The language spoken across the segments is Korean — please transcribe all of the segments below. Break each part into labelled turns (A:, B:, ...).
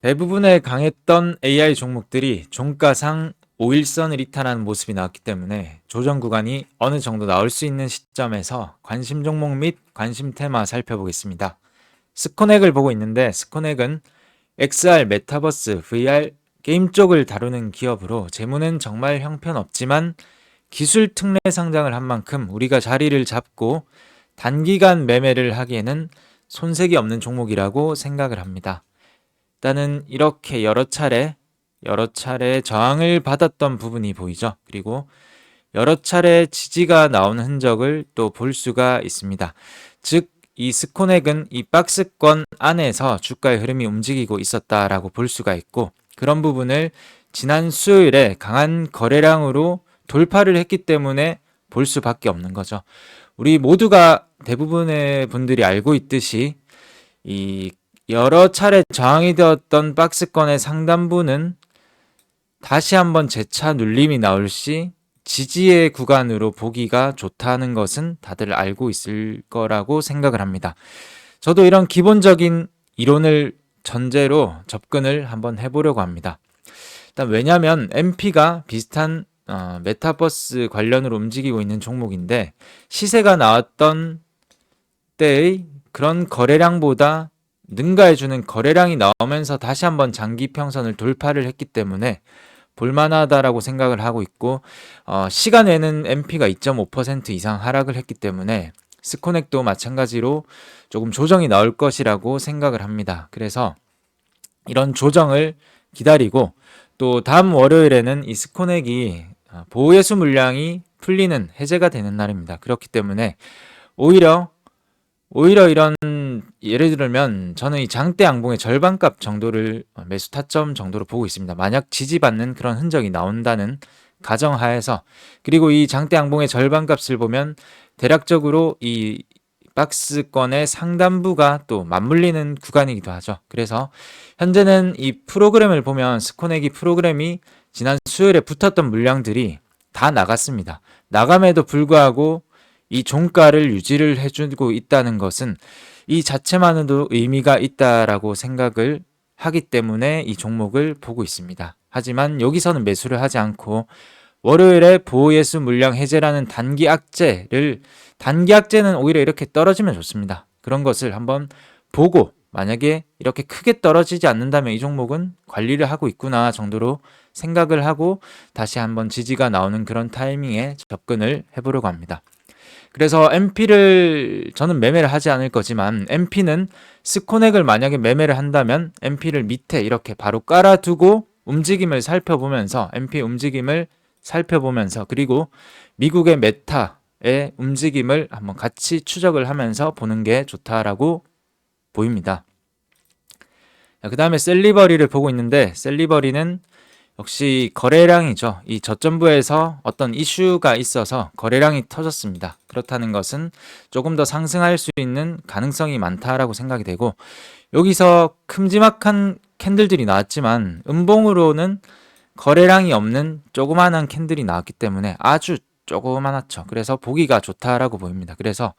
A: 대부분의 강했던 AI 종목들이 종가상 5일선을 이탈하는 모습이 나왔기 때문에 조정 구간이 어느 정도 나올 수 있는 시점에서 관심 종목 및 관심 테마 살펴보겠습니다. 스코넥을 보고 있는데 스코넥은 XR, 메타버스, VR, 게임 쪽을 다루는 기업으로 재무는 정말 형편없지만 기술 특례 상장을 한 만큼 우리가 자리를 잡고 단기간 매매를 하기에는 손색이 없는 종목이라고 생각을 합니다. 일단은 이렇게 여러 차례 저항을 받았던 부분이 보이죠. 그리고 여러 차례 지지가 나오는 흔적을 또 볼 수가 있습니다. 즉, 이 스코넥은 이 박스권 안에서 주가의 흐름이 움직이고 있었다라고 볼 수가 있고, 그런 부분을 지난 수요일에 강한 거래량으로 돌파를 했기 때문에 볼 수밖에 없는 거죠. 우리 모두가 대부분의 분들이 알고 있듯이 이 여러 차례 저항이 되었던 박스권의 상단부는 다시 한번 재차 눌림이 나올 시 지지의 구간으로 보기가 좋다는 것은 다들 알고 있을 거라고 생각을 합니다. 저도 이런 기본적인 이론을 전제로 접근을 한번 해보려고 합니다. 일단 왜냐하면 MP가 비슷한 메타버스 관련으로 움직이고 있는 종목인데 시세가 나왔던 때의 그런 거래량보다 능가해주는 거래량이 나오면서 다시 한번 장기 평선을 돌파를 했기 때문에 볼만하다라고 생각을 하고 있고, 시간 외에는 MP가 2.5% 이상 하락을 했기 때문에 스코넥도 마찬가지로 조금 조정이 나올 것이라고 생각을 합니다. 그래서 이런 조정을 기다리고 또 다음 월요일에는 이 스코넥이 보호예수 물량이 풀리는 해제가 되는 날입니다. 그렇기 때문에 오히려 이런, 예를 들면 저는 이 장대 양봉의 절반값 정도를 매수 타점 정도로 보고 있습니다. 만약 지지받는 그런 흔적이 나온다는 가정하에서, 그리고 이 장대 양봉의 절반값을 보면 대략적으로 이 박스권의 상단부가 또 맞물리는 구간이기도 하죠. 그래서 현재는 이 프로그램을 보면 스코넥이 프로그램이 지난 수요일에 붙었던 물량들이 다 나갔습니다. 나감에도 불구하고 이 종가를 유지를 해주고 있다는 것은 이 자체만으로도 의미가 있다라고 생각을 하기 때문에 이 종목을 보고 있습니다. 하지만 여기서는 매수를 하지 않고 월요일에 보호예수 물량 해제라는 단기 악재는 오히려 이렇게 떨어지면 좋습니다. 그런 것을 한번 보고 만약에 이렇게 크게 떨어지지 않는다면 이 종목은 관리를 하고 있구나 정도로 생각을 하고 다시 한번 지지가 나오는 그런 타이밍에 접근을 해보려고 합니다. 그래서 MP를 저는 매매를 하지 않을 거지만 MP는 스코넥을 만약에 매매를 한다면 MP를 밑에 이렇게 바로 깔아두고 움직임을 살펴보면서 MP의 움직임을 살펴보면서 그리고 미국의 메타의 움직임을 한번 같이 추적을 하면서 보는 게 좋다라고 보입니다. 그 다음에 셀리버리를 보고 있는데 셀리버리는 역시 거래량이죠. 이 저점부에서 어떤 이슈가 있어서 거래량이 터졌습니다. 그렇다는 것은 조금 더 상승할 수 있는 가능성이 많다라고 생각이 되고, 여기서 큼지막한 캔들들이 나왔지만 음봉으로는 거래량이 없는 조그마한 캔들이 나왔기 때문에 아주 조그만하죠. 그래서 보기가 좋다라고 보입니다. 그래서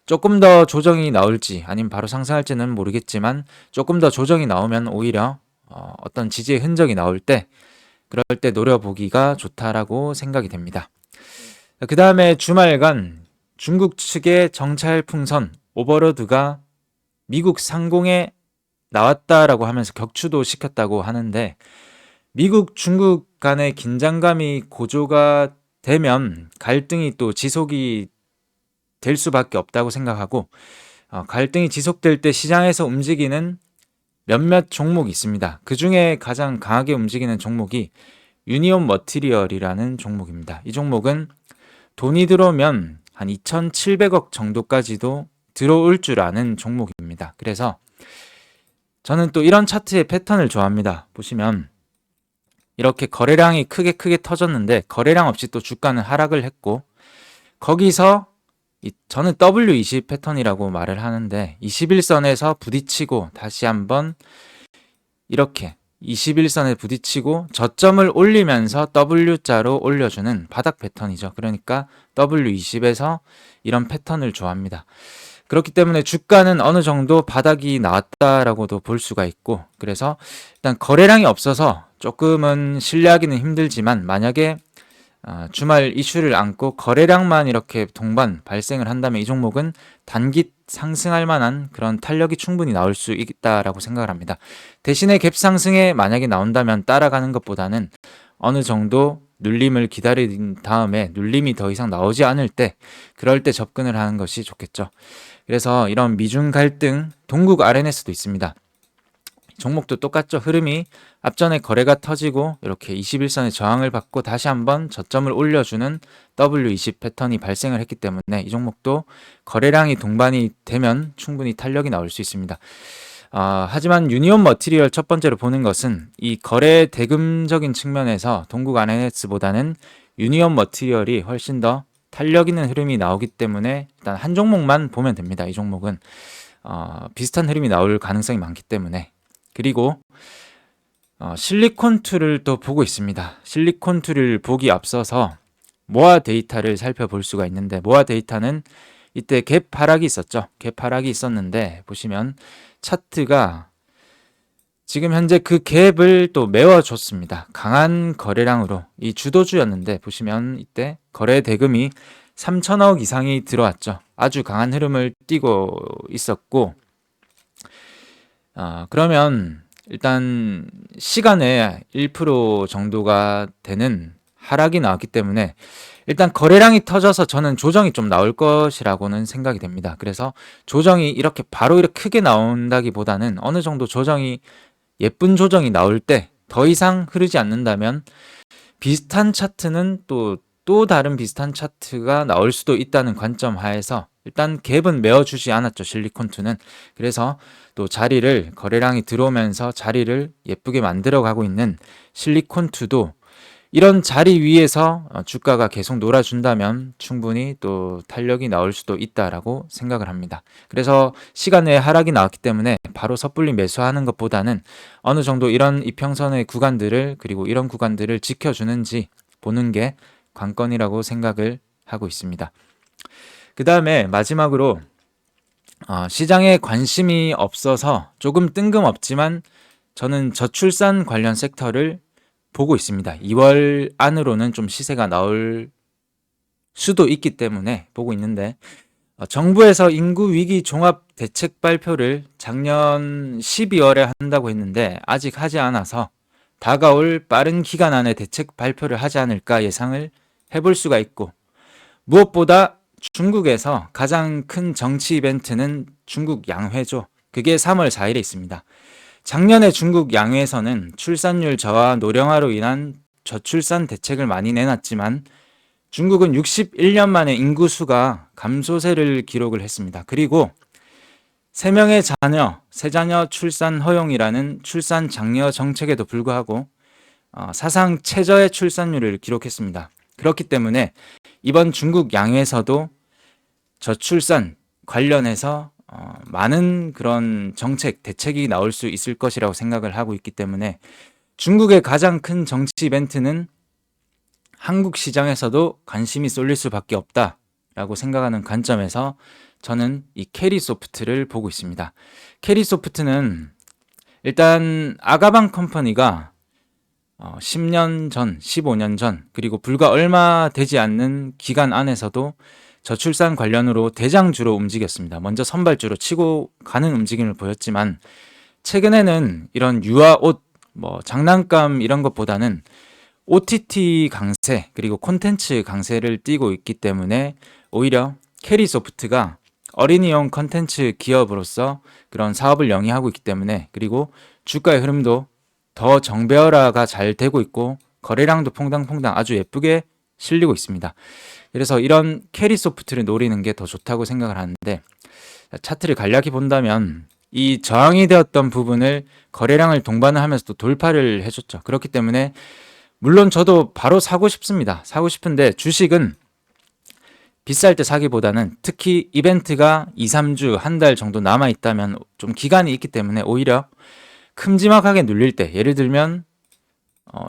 A: 조금 더 조정이 나올지 아니면 바로 상승할지는 모르겠지만 조금 더 조정이 나오면 오히려 어떤 지지의 흔적이 나올 때 그럴 때 노려보기가 좋다라고 생각이 됩니다. 그 다음에 주말간 중국 측의 정찰 풍선 오버로드가 미국 상공에 나왔다라고 하면서 격추도 시켰다고 하는데, 미국 중국 간의 긴장감이 고조가 되면 갈등이 또 지속이 될 수밖에 없다고 생각하고, 갈등이 지속될 때 시장에서 움직이는 몇몇 종목이 있습니다. 그 중에 가장 강하게 움직이는 종목이 유니온 머티리얼이라는 종목입니다. 이 종목은 돈이 들어오면 한 2,700억 정도까지도 들어올 줄 아는 종목입니다. 그래서 저는 또 이런 차트의 패턴을 좋아합니다. 보시면 이렇게 거래량이 크게 터졌는데 거래량 없이 또 주가는 하락을 했고, 거기서 저는 W20 패턴이라고 말을 하는데 21선에서 부딪히고 다시 한번 이렇게 21선에 부딪히고 저점을 올리면서 W자로 올려주는 바닥 패턴이죠. 그러니까 W20에서 이런 패턴을 좋아합니다. 그렇기 때문에 주가는 어느 정도 바닥이 나왔다라고도 볼 수가 있고, 그래서 일단 거래량이 없어서 조금은 신뢰하기는 힘들지만, 만약에 주말 이슈를 안고 거래량만 이렇게 동반 발생을 한다면 이 종목은 단기 상승할 만한 그런 탄력이 충분히 나올 수 있다라고 생각을 합니다. 대신에 갭 상승에 만약에 나온다면 따라가는 것보다는 어느 정도 눌림을 기다린 다음에 눌림이 더 이상 나오지 않을 때, 그럴 때 접근을 하는 것이 좋겠죠. 그래서 이런 미중 갈등, 동국 RNS도 있습니다. 종목도 똑같죠. 흐름이 앞전에 거래가 터지고 이렇게 21선의 저항을 받고 다시 한번 저점을 올려주는 W20 패턴이 발생을 했기 때문에 이 종목도 거래량이 동반이 되면 충분히 탄력이 나올 수 있습니다. 하지만 유니온 머티리얼 첫 번째로 보는 것은 이 거래 대금적인 측면에서 동국 RNS보다는 유니온 머티리얼이 훨씬 더 탄력 있는 흐름이 나오기 때문에 일단 한 종목만 보면 됩니다. 이 종목은 비슷한 흐름이 나올 가능성이 많기 때문에. 그리고 실리콘2를 또 보고 있습니다. 실리콘2를 보기 앞서서 모아 데이터를 살펴볼 수가 있는데, 모아 데이터는 이때 갭 하락이 있었죠. 갭 하락이 있었는데 보시면 차트가 지금 현재 그 갭을 또 메워줬습니다. 강한 거래량으로. 이 주도주였는데 보시면 이때 거래 대금이 3천억 이상이 들어왔죠. 아주 강한 흐름을 띠고 있었고, 그러면 일단 시간에 1% 정도가 되는 하락이 나왔기 때문에 일단 거래량이 터져서 저는 조정이 좀 나올 것이라고는 생각이 됩니다. 그래서 조정이 이렇게 바로 이렇게 크게 나온다기보다는 어느 정도 조정이, 예쁜 조정이 나올 때 더 이상 흐르지 않는다면 비슷한 차트는 또 다른 비슷한 차트가 나올 수도 있다는 관점 하에서 일단 갭은 메워주지 않았죠, 실리콘2는. 그래서 또 자리를, 거래량이 들어오면서 자리를 예쁘게 만들어가고 있는 실리콘2도 이런 자리 위에서 주가가 계속 놀아준다면 충분히 또 탄력이 나올 수도 있다라고 생각을 합니다. 그래서 시간에 하락이 나왔기 때문에 바로 섣불리 매수하는 것보다는 어느 정도 이런 이평선의 구간들을, 그리고 이런 구간들을 지켜주는지 보는 게 관건이라고 생각을 하고 있습니다. 그 다음에 마지막으로 시장에 관심이 없어서 조금 뜬금없지만 저는 저출산 관련 섹터를 보고 있습니다. 2월 안으로는 좀 시세가 나올 수도 있기 때문에 보고 있는데, 정부에서 인구위기 종합 대책 발표를 작년 12월에 한다고 했는데 아직 하지 않아서 다가올 빠른 기간 안에 대책 발표를 하지 않을까 예상을 해볼 수가 있고, 무엇보다 중국에서 가장 큰 정치 이벤트는 중국 양회죠. 그게 3월 4일에 있습니다. 작년에 중국 양회에서는 출산율 저하 노령화로 인한 저출산 대책을 많이 내놨지만 중국은 61년 만에 인구수가 감소세를 기록을 했습니다. 그리고 3명의 자녀, 세자녀 출산 허용이라는 출산 장려 정책에도 불구하고 사상 최저의 출산율을 기록했습니다. 그렇기 때문에 이번 중국 양회에서도 저출산 관련해서 많은 그런 정책, 대책이 나올 수 있을 것이라고 생각을 하고 있기 때문에 중국의 가장 큰 정치 이벤트는 한국 시장에서도 관심이 쏠릴 수밖에 없다라고 생각하는 관점에서 저는 이 캐리소프트를 보고 있습니다. 캐리소프트는 일단 아가방 컴퍼니가 10년 전, 15년 전, 그리고 불과 얼마 되지 않는 기간 안에서도 저출산 관련으로 대장주로 움직였습니다. 먼저 선발주로 치고 가는 움직임을 보였지만 최근에는 이런 유아옷, 장난감 이런 것보다는 OTT 강세, 그리고 콘텐츠 강세를 띠고 있기 때문에 오히려 캐리소프트가 어린이용 콘텐츠 기업으로서 그런 사업을 영위하고 있기 때문에, 그리고 주가의 흐름도 더 정배열화가 잘 되고 있고 거래량도 퐁당퐁당 아주 예쁘게 실리고 있습니다. 그래서 이런 캐리소프트를 노리는 게 더 좋다고 생각을 하는데, 차트를 간략히 본다면 이 저항이 되었던 부분을 거래량을 동반을 하면서 또 돌파를 해줬죠. 그렇기 때문에 물론 저도 바로 사고 싶습니다. 사고 싶은데 주식은 비쌀 때 사기보다는, 특히 이벤트가 2, 3주, 한 달 정도 남아있다면 좀 기간이 있기 때문에 오히려 큼지막하게 눌릴 때, 예를 들면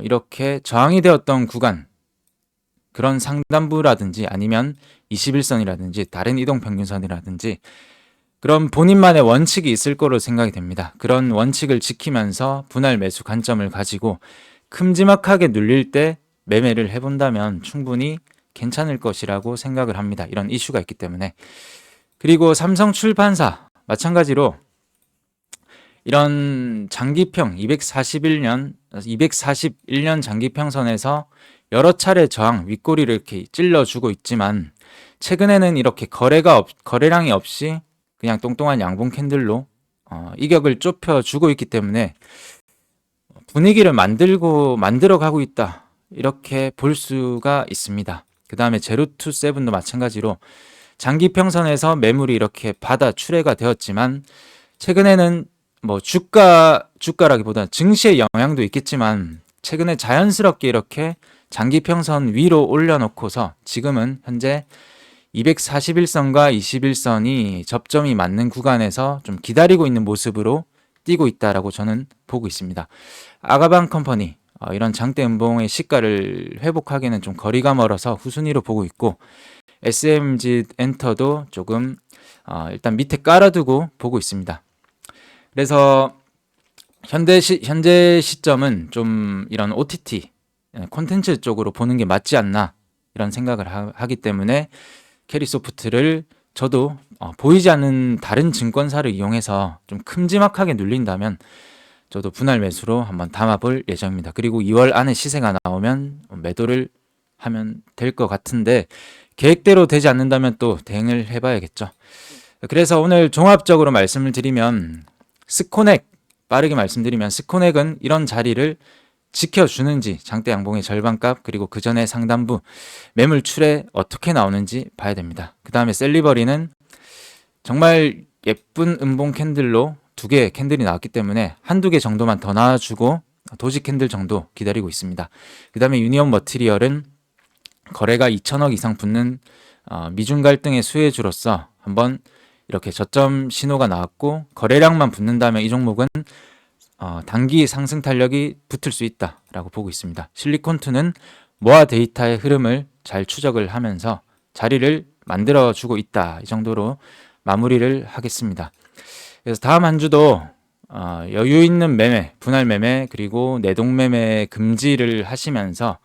A: 이렇게 저항이 되었던 구간, 그런 상단부라든지 아니면 21선이라든지 다른 이동평균선이라든지 그런 본인만의 원칙이 있을 거로 생각이 됩니다. 그런 원칙을 지키면서 분할 매수 관점을 가지고 큼지막하게 눌릴 때 매매를 해본다면 충분히 괜찮을 것이라고 생각을 합니다. 이런 이슈가 있기 때문에. 그리고 삼성출판사 마찬가지로 이런 장기평 241년 장기평선에서 여러 차례 저항 윗꼬리를 이렇게 찔러주고 있지만 최근에는 이렇게 거래량이 없이 그냥 똥똥한 양봉 캔들로 이격을 좁혀주고 있기 때문에 분위기를 만들어 가고 있다. 이렇게 볼 수가 있습니다. 그 다음에 제로투 세븐도 마찬가지로 장기평선에서 매물이 이렇게 받아 출회가 되었지만 최근에는 뭐 주가라기보다 증시의 영향도 있겠지만 최근에 자연스럽게 이렇게 장기평선 위로 올려놓고서 지금은 현재 241선과 21선이 접점이 맞는 구간에서 좀 기다리고 있는 모습으로 뛰고 있다라고 저는 보고 있습니다. 아가방 컴퍼니 이런 장대 음봉의 시가를 회복하기에는 좀 거리가 멀어서 후순위로 보고 있고 SMG 엔터도 조금 일단 밑에 깔아두고 보고 있습니다. 그래서 현재 시점은 좀 이런 OTT 콘텐츠 쪽으로 보는 게 맞지 않나 이런 생각을 하기 때문에 캐리소프트를 저도 보이지 않는 다른 증권사를 이용해서 좀 큼지막하게 눌린다면 저도 분할 매수로 한번 담아볼 예정입니다. 그리고 2월 안에 시세가 나오면 매도를 하면 될 것 같은데 계획대로 되지 않는다면 또 대응을 해봐야겠죠. 그래서 오늘 종합적으로 말씀을 드리면 스코넥 빠르게 말씀드리면 스코넥은 이런 자리를 지켜주는지 장대 양봉의 절반값 그리고 그 전에 상단부 매물 출에 어떻게 나오는지 봐야 됩니다. 그 다음에 셀리버리는 정말 예쁜 음봉 캔들로 2개 캔들이 나왔기 때문에 한두 개 정도만 더 나와주고 도지 캔들 정도 기다리고 있습니다. 그 다음에 유니온 머티리얼은 거래가 2천억 이상 붙는 미중 갈등의 수혜주로서 한번 이렇게 저점 신호가 나왔고 거래량만 붙는다면 이 종목은 단기 상승 탄력이 붙을 수 있다라고 보고 있습니다. 실리콘2는 모아 데이터의 흐름을 잘 추적을 하면서 자리를 만들어주고 있다. 이 정도로 마무리를 하겠습니다. 그래서 다음 한 주도 여유 있는 매매, 분할 매매 그리고 내동 매매 금지를 하시면서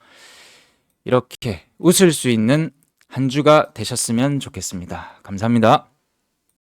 A: 이렇게 웃을 수 있는 한 주가 되셨으면 좋겠습니다. 감사합니다.